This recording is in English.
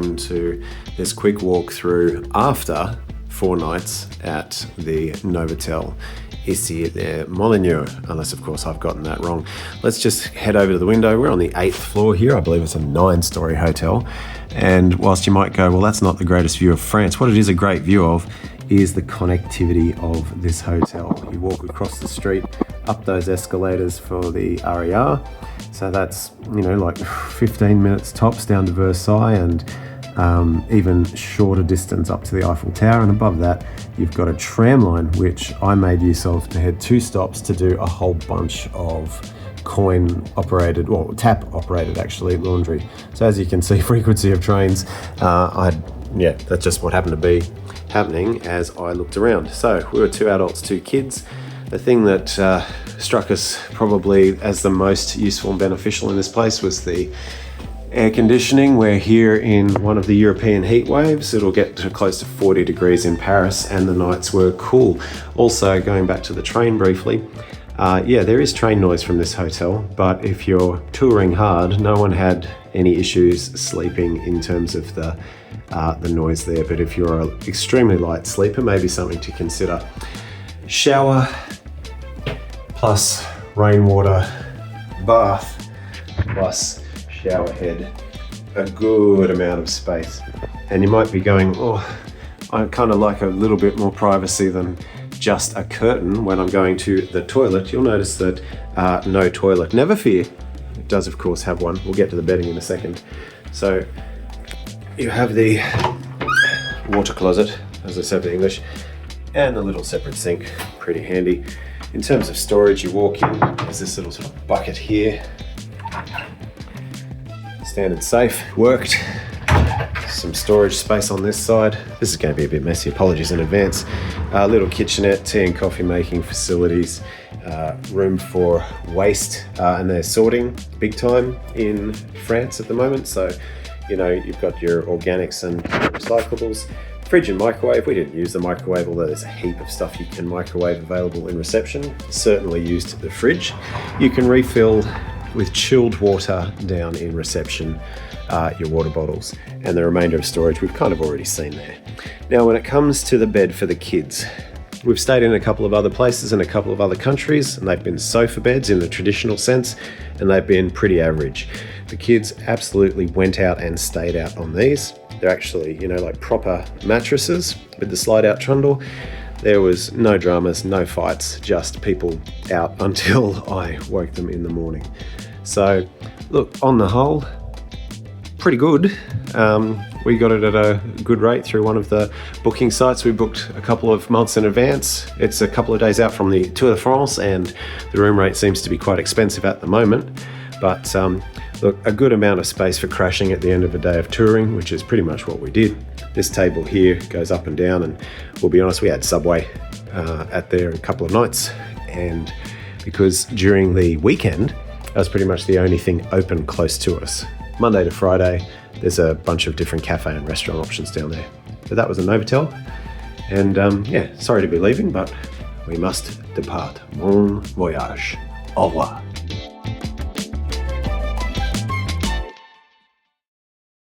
welcome to this quick walkthrough after 4 nights at the Novotel Issy at Moulineaux, unless of course I've gotten that wrong. Let's just head over to the window. We're on the 8th floor here. I believe it's a 9-story hotel. And whilst you might go, well, that's not the greatest view of France, what it is a great view of is the connectivity of this hotel. You walk across the street, up those escalators for the RER. So that's, like 15 minutes tops down to Versailles, and even shorter distance up to the Eiffel Tower. And above that, you've got a tram line, which I made use of to head 2 stops to do a whole bunch of coin-operated, well, tap-operated actually, laundry. So as you can see, frequency of trains, that's just what happened to be happening as I looked around. So we were 2 adults, 2 kids. The thing that struck us probably as the most useful and beneficial in this place was the air conditioning. We're here in one of the European heat waves. It'll get to close to 40 degrees in Paris, and the nights were cool. Also, going back to the train briefly, there is train noise from this hotel, but if you're touring hard, no one had any issues sleeping in terms of the noise there. But if you're an extremely light sleeper, maybe something to consider. Shower plus rainwater bath plus shower head, a good amount of space. And you might be going, I kind of like a little bit more privacy than just a curtain when I'm going to the toilet. You'll notice that no toilet. Never fear, it does of course have one. We'll get to the bedding in a second. So you have the water closet, as I said in English, and a little separate sink, pretty handy. In terms of storage, you walk in, there's this little sort of bucket here. Standard safe, worked. Some storage space on this side. This is going to be a bit messy, apologies in advance. Little kitchenette, tea and coffee making facilities, room for waste, and they're sorting big time in France at the moment. So, you've got your organics and recyclables. Fridge and microwave. We didn't use the microwave, although there's a heap of stuff you can microwave available in reception. Certainly used the fridge. You can refill with chilled water down in reception, your water bottles, and the remainder of storage we've kind of already seen there. Now, when it comes to the bed for the kids, we've stayed in a couple of other places in a couple of other countries, and they've been sofa beds in the traditional sense, and they've been pretty average. The kids absolutely went out and stayed out on these. They're actually, like proper mattresses with the slide-out trundle. There was no dramas, no fights, just people out until I woke them in the morning. So, look, on the whole, pretty good. We got it at a good rate through one of the booking sites. We booked a couple of months in advance. It's a couple of days out from the Tour de France, and the room rate seems to be quite expensive at the moment. But look, a good amount of space for crashing at the end of a day of touring, which is pretty much what we did. This table here goes up and down, and we'll be honest, we had Subway at there a couple of nights, and because during the weekend, that was pretty much the only thing open close to us. Monday to Friday, there's a bunch of different cafe and restaurant options down there. But that was a Novotel, and sorry to be leaving, but we must depart. Bon voyage. Au revoir.